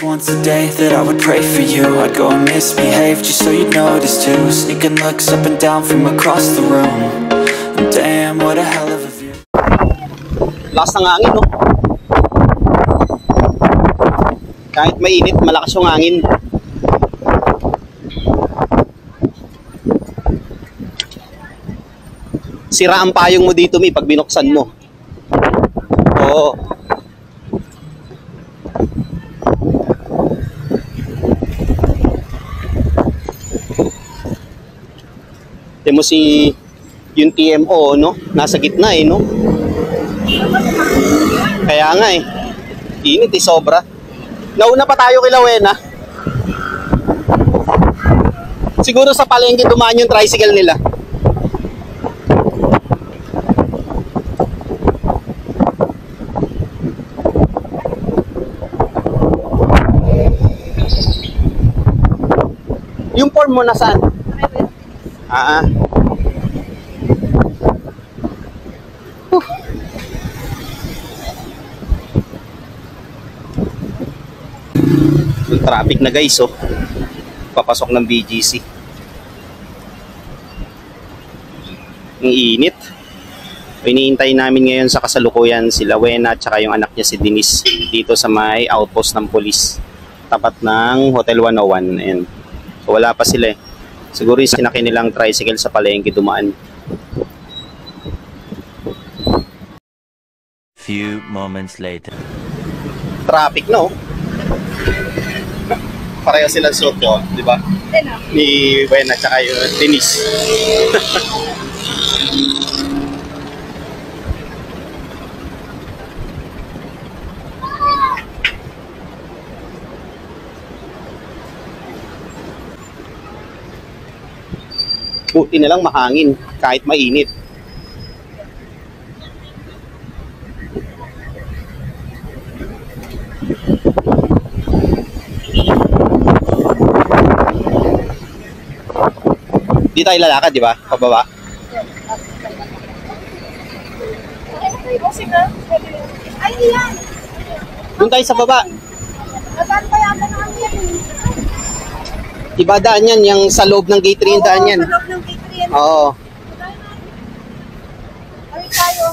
once a day that I would pray for you. I'd go and misbehave just so you'd notice too. Sneaking looks up and down from across the room. And damn, what a hell of a view. Lakas ng hangin, no? Kahit mainit, malakas yung hangin. Sira ang payong mo dito, Mi, pag binuksan mo. Oo. Tingnan mo si yung TMO, no? Nasa gitna eh, no? Kaya nga eh. Init eh, sobra. Nauna pa tayo kay Lawena. Siguro sa palengke dumaan yung tricycle nila. Yung form mo nasaan? Yung traffic na guys, oh. Papasok ng BGC. Ang init. Hinihintay namin ngayon sa kasalukuyan si Lawena at saka yung anak niya si Denise dito sa may outpost ng police. Tapat ng Hotel 101. Ayan. So wala pa sila eh. Siguro yung sinakay nilang tricycle sa palengke dumaan. Few moments later. Traffic, no? Pareho silang suot ko, di ba? Ni Wena at saka yung Denise. Buti na lang mahangin kahit mainit. Di tayo lalakad, di ba? Pababa. Ay, iyan! Doon tayo sa baba. Nasaan pa yata na kami yan? Iba daan yan, yung sa loob ng gate 3 yung daan yan. Sa loob ng gate 3 yan. Oo. Ay, tayo.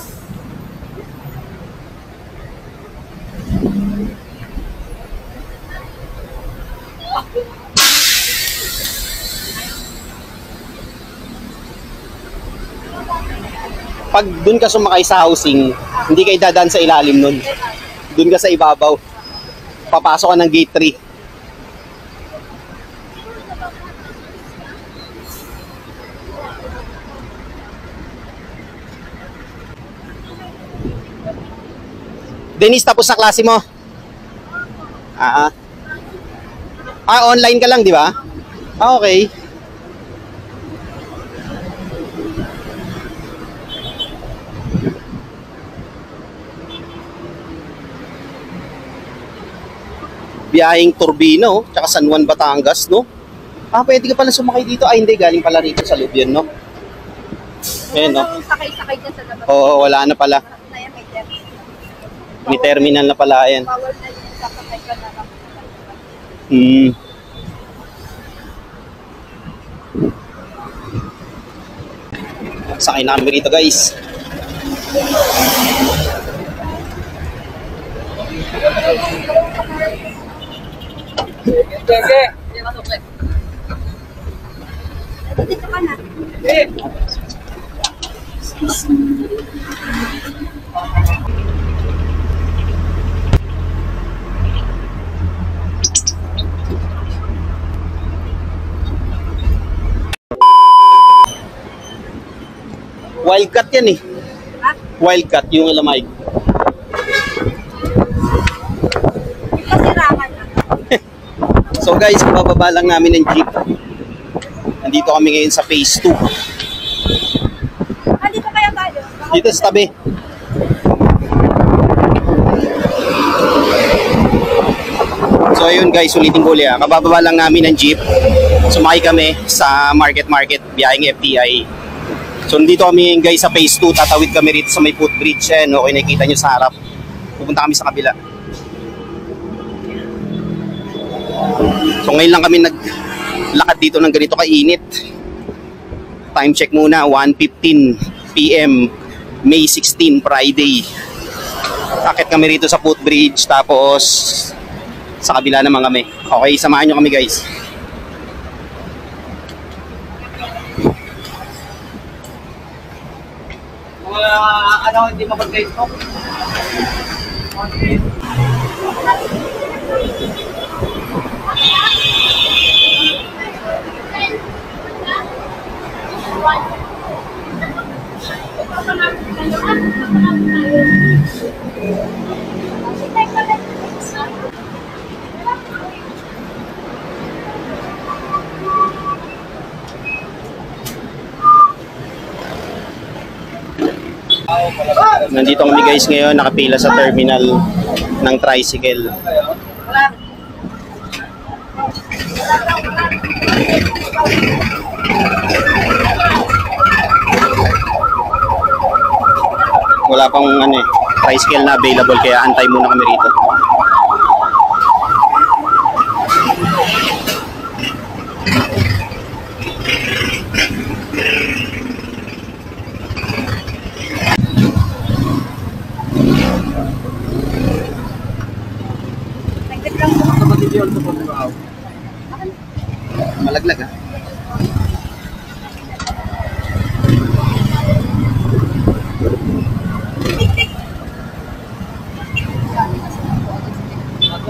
Pag dun ka sumakay sa housing, hindi kayo dadaan sa ilalim nun. Dun ka sa ibabaw. Papasok ka ng gate 3. Denise, tapos na klase mo? Online ka lang, di ba? Okay. Biyaheng Turbino, tsaka San Juan, Batangas, no? Pwede ka pala sumakay dito. Hindi, galing pala rito sa loob yan, no? Ayan, no? Sakay-sakay dyan sa labas. Oo, wala na pala. May terminal na pala yan. Bawal na yung sasakay ka na lang. Sakay na kami rito, guys. Dito ka na. Wildcat yan eh. Ha? Wildcat yung alamay. Pasirangan na. So guys, bababa lang namin ng jeep. Nandito kami ngayon sa phase 2. Dito kaya tayo? Dito sa tabi. So ayun guys, ulitin ko ulit. Kabababa lang namin ng jeep. Sumakay kami sa market biyaheng FTI. So nandito kami guys sa phase 2. Tatawid kami rito sa may footbridge. Okay, nakikita nyo sa harap. Pupunta kami sa kabila. So ngayon lang kami naglakad dito ng ganito kainit. Time check muna, 1:15 PM, May 16, Friday. Akit kami rito sa footbridge, tapos sa kabila naman kami. Okay, samahan nyo kami guys. Hindi mapag-Facebook? Nandito kami guys ngayon, nakapila sa terminal ng tricycle. Wala pang tricycle na available, kaya antay muna kami rito. Malaglag ah.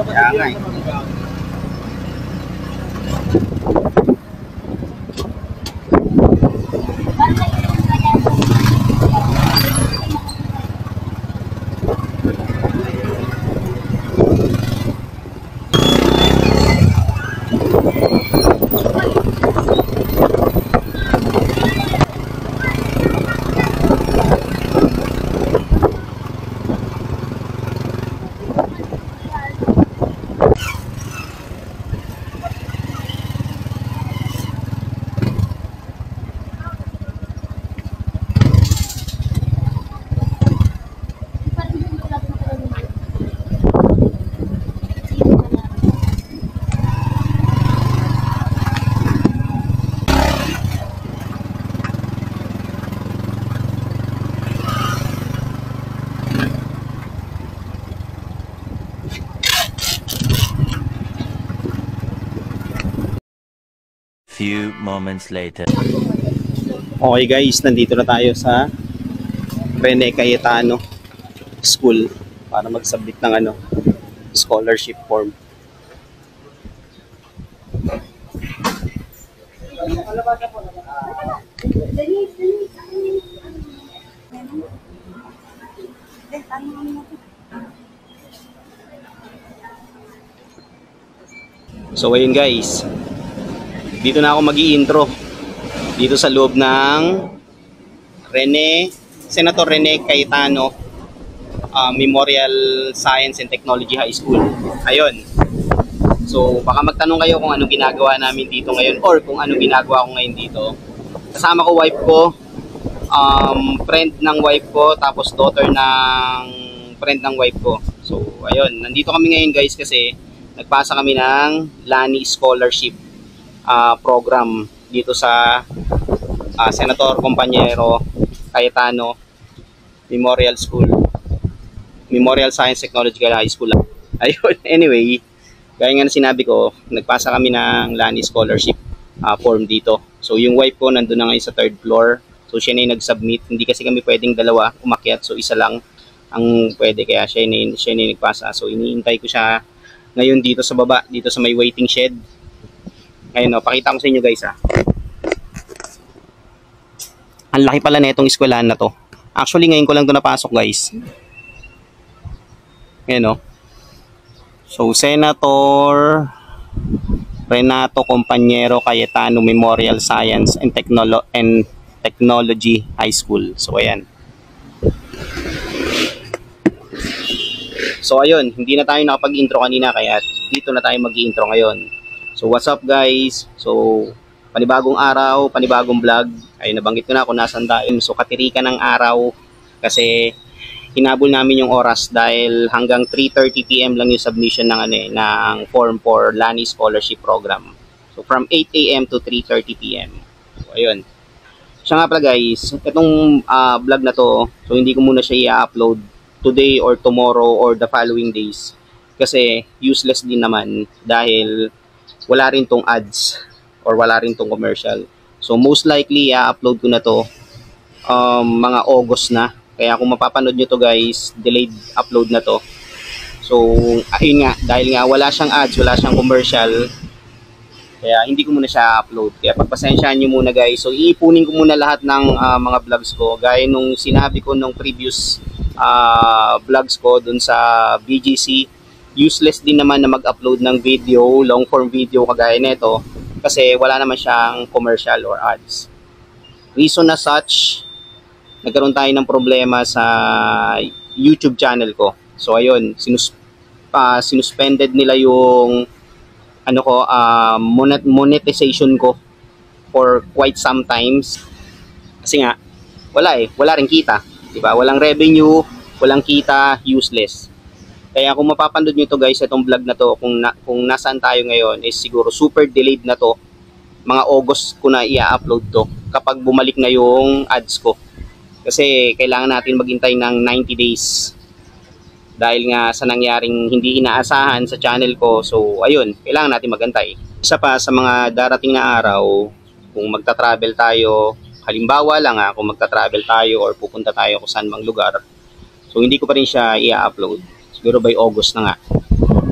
Kaya nga eh. Few moments later. Okay guys, nandito na tayo sa Rene Cayetano School para mag-submit ng scholarship form. So ayun guys, dito na ako mag-i-intro dito sa loob ng Senator Rene Cayetano Memorial Science and Technology High School. Ayun. So baka magtanong kayo kung ano ginagawa namin dito ngayon or kung ano ginagawa ko ngayon dito. Kasama ko wife ko, friend ng wife ko, tapos daughter ng friend ng wife ko. So ayun, nandito kami ngayon guys kasi nagpasa kami ng Lani Scholarship program dito sa Senator Compañero Cayetano Memorial Science Technological High School. Ayun, anyway, gaya nga na sinabi ko, nagpasa kami ng Lani Scholarship form dito. So yung wife ko nandun na ngayon sa 3rd floor. So siya na yung nag-submit. Hindi kasi kami pwedeng dalawa umakyat. So isa lang ang pwede, kaya siya na yung nagpasa. So iniintay ko siya ngayon dito sa baba, dito sa may waiting shed. Ayun o, pakita ko sa inyo guys ha. Ang laki pala na itong eskwelahan na to. Actually ngayon ko lang ito napasok guys. Ayun o. So Senator Renato Compañero Cayetano Memorial Science and Technology High School. So ayan. So ayun, hindi na tayo nakapag-intro kanina kaya dito na tayo mag-i-intro ngayon. So what's up guys? So panibagong araw, panibagong vlog. Ay nabanggit ko na kung nasaan tayo. So katirikan ng araw kasi hinabol namin yung oras dahil hanggang 3:30 PM lang yung submission ng ng form for Lani Scholarship Program. So from 8 AM to 3:30 PM. So ayun. Siya nga pala guys, itong vlog na to, so hindi ko muna siya i-upload today or tomorrow or the following days kasi useless din naman dahil wala rin tong ads or wala rin tong commercial. So most likely i-upload ko na to mga August na. Kaya kung mapapanood nyo to guys, delayed upload na to. So ayun nga, dahil nga wala siyang ads, wala siyang commercial, kaya hindi ko muna siya upload. Kaya pagpasensyahan nyo muna guys. So iipunin ko muna lahat ng mga vlogs ko. Gaya nung sinabi ko nung previous vlogs ko dun sa BGC. Useless din naman na mag-upload ng video, long form video kagaya nito. Kasi wala naman siyang commercial or ads. Reason as such, nagkaroon tayo ng problema sa YouTube channel ko. So ayun, sinuspended nila yung monetization ko for quite some times. Kasi nga wala ring kita, 'di ba? Walang revenue, walang kita, useless. Kaya kung mapapanood niyo to guys, itong vlog na to, kung nasaan tayo ngayon is siguro super delayed na to. Mga August ko na i-upload to kapag bumalik na yung ads ko. Kasi kailangan natin maghintay ng 90 days. Dahil nga sa nangyaring hindi inaasahan sa channel ko. So ayun, kailangan natin magantay. Isa pa sa mga darating na araw, kung magta-travel tayo, halimbawa lang kung magta-travel tayo or pupunta tayo kung saan mang lugar. So hindi ko pa rin siya i-upload. Siguro by August na nga.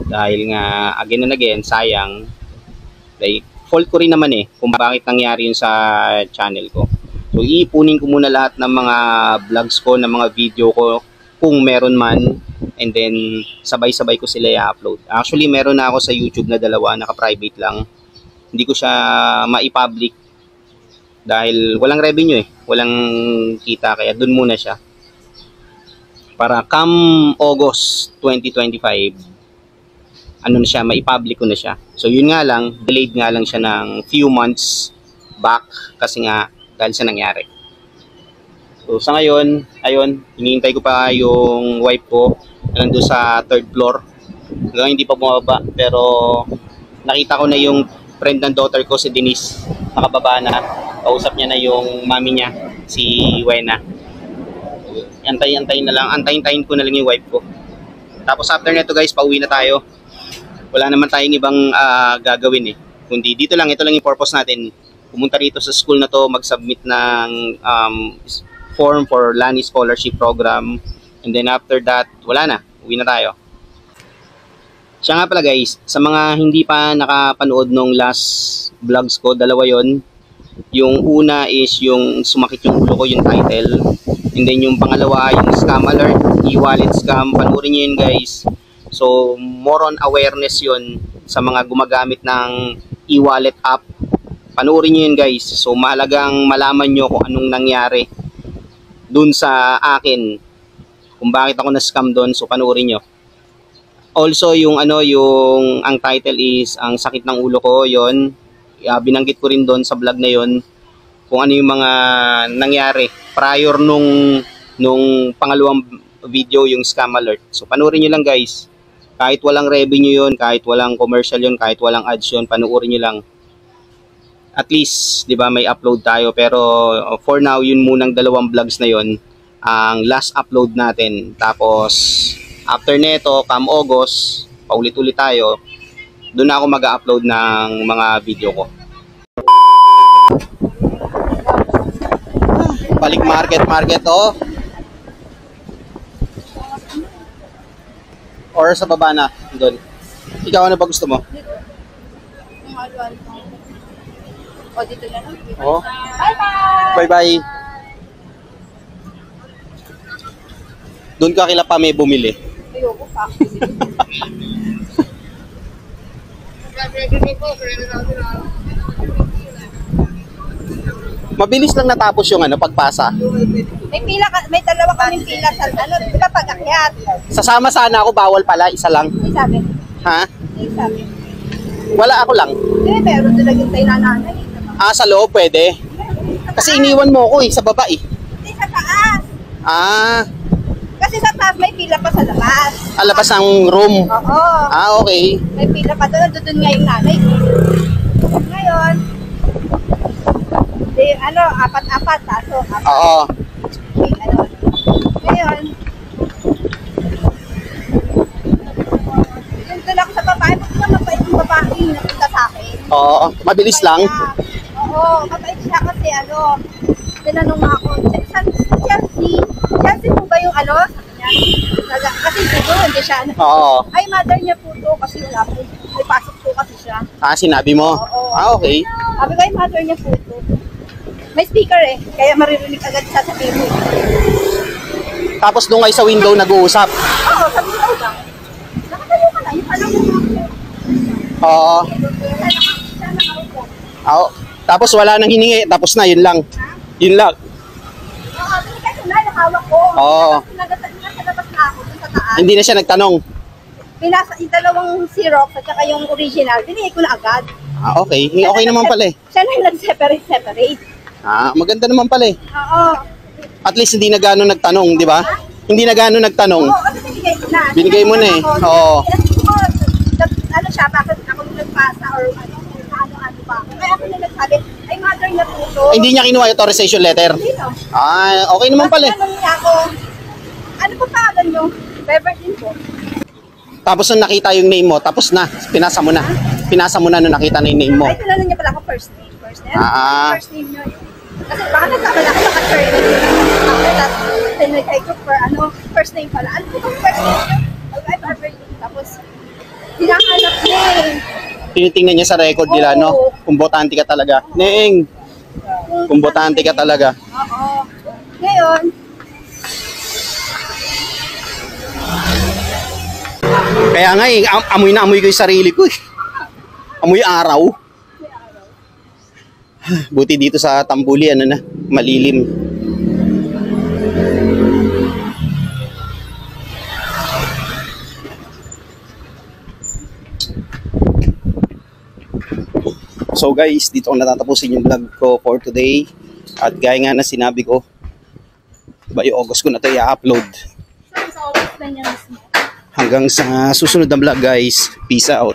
Dahil nga again and again, sayang. Like, fault ko rin naman kung bakit nangyari yun sa channel ko. So iipunin ko muna lahat ng mga vlogs ko, ng mga video ko kung meron man. And then, sabay-sabay ko sila i-upload. Actually, meron na ako sa YouTube na dalawa, naka-private lang. Hindi ko siya ma-public dahil walang revenue walang kita, kaya dun muna siya. Para come August 2025, na siya, ma-public ko na siya. So, yun nga lang, delayed nga lang siya ng few months back kasi nga, dahil sa nangyari. So, sa ngayon, ayun, hinihintay ko pa yung wife ko nandun sa 3rd floor. Hanggang hindi pa bumaba, pero nakita ko na yung friend ng daughter ko, si Denise, nakababa na. Kausap niya na yung mami niya, si Wena. Antayin ko na lang yung wife ko. Tapos after nito guys, pauwi na tayo. Wala naman tayong ibang gagawin kundi dito lang, ito lang yung purpose natin. Pumunta rito sa school na to, mag-submit ng form for Lani Scholarship Program. And then after that, wala na. Uwi na tayo. Siya nga pala guys, sa mga hindi pa nakapanood nung last vlogs ko, dalawa yon. Yung una is yung sumakit yung ulo ko, yung title. And then yung pangalawa, yung scam alert, e-wallet scam. Panoorin nyo yun guys. So more on awareness yun sa mga gumagamit ng e-wallet app. Panoorin nyo yun guys. So mahalagang malaman nyo kung anong nangyari dun sa akin, kung bakit ako na-scam doon. So panoorin nyo. Also yung ang title is ang sakit ng ulo ko, yon. Binanggit ko rin doon sa vlog na yon kung ano yung mga nangyari prior nung pangalawang video, yung scam alert. So panoorin nyo lang guys. Kahit walang revenue yon, kahit walang commercial yon, kahit walang ads yon, panoorin nyo lang. At least, 'di ba, may upload tayo, pero for now yun munang dalawang vlogs na yon ang last upload natin. Tapos after neto, come August, paulit-ulit tayo. Doon na ako mag-upload ng mga video ko. Balik market oh. Or sa baba na doon. Ikaw ano ba gusto mo? Yung alwan mo. O, dito na lang. Oh. Bye-bye! Bye-bye. Doon ka kila pa may bumili. Ayoko pa. Mabilis lang natapos yung pagpasa. May dalawa kaming pila sa di ba pag-akyat? Sasama sana ako, bawal pala, isa lang. May sabi. Ha? May sabi. Wala, ako lang. Meron talaga tayo nananay. Sa loob pwede. Kasi iniwan mo ako sa baba Hindi, sa taas. Kasi sa taas may pila pa sa labas. Labas ng room. Oo. Okay. May pila pa doon. Doon nga yung nanay ko. Ngayon, apat-apat. Taso, apat. Oo. Ngayon, yung doon ako sa babae, bakit na mabait yung babae yung napunta sa akin? Oo. Mabilis lang. Oo, mabait siya kasi tinanong mo ako, Chelsea po ba yung kasi dito, hindi siya Oo. ay mother niya po to kasi wala po, may pasok po kasi siya. Sinabi mo? Oo. Okay. Sabi ko ay mother niya po to. May speaker kaya maririnig agad sa sabihin mo. Tapos doon kayo sa window nag-uusap. Oo, sabi ko lang. Nakatayo ka na, yung alam mo Oo. siya nakaupo. Oo. Tapos wala nang hiningi, tapos na, yun lang. Yun lang. Oo, binigay ko na, nakawak ko. Oo. Nasa labas na ako, dun sa taas. Hindi na siya nagtanong. Pinasa yung dalawang Xerox at saka yung original, binigay ko na agad. Okay. Okay naman pala eh. Siya na yung nag-separate. Maganda naman pala eh. Oo. At least hindi na gano'n nagtanong, di ba? Hindi na gano'n nagtanong. Oo, kasi binigay ko na. Binigay mo na eh. Oo. Ano siya, bakit ako yung nagpasa or ano ba? Kaya ako na nagsabi, ay mother na po to. Hindi niya kinuha yung authorization letter. Sino? Okay naman pala eh. Kasi tanong niya ako, ano po pangalan nyo? Beverly po. Tapos nung nakita yung name mo, tapos na. Pinasa mo na. Pinasa mo na nung nakita na yung name mo. Ay, tinanong niya pala ako first name. First name? First name nyo. Kasi baka nagkakala ako baka third name. Tapos tinigay ko for first name pala. Ano po bang first name nyo? Ay, Beverly. Tapos, hinahanap niya eh. Tinitingnan niya sa record nila, Oo. no? Kung botante ka talaga. Neeng, kung botante ka talaga. Oo. Ngayon, Kaya nga eh, amoy na amoy ko yung sarili ko eh. Amoy araw. Buti dito sa Tambuli, malilim. So guys, dito ko natatapusin yung vlog ko for today. At gaya nga na sinabi ko, by August ko na ito i-upload. sa office na niya mismo. Hanggang sa susunod na vlog guys. Peace out.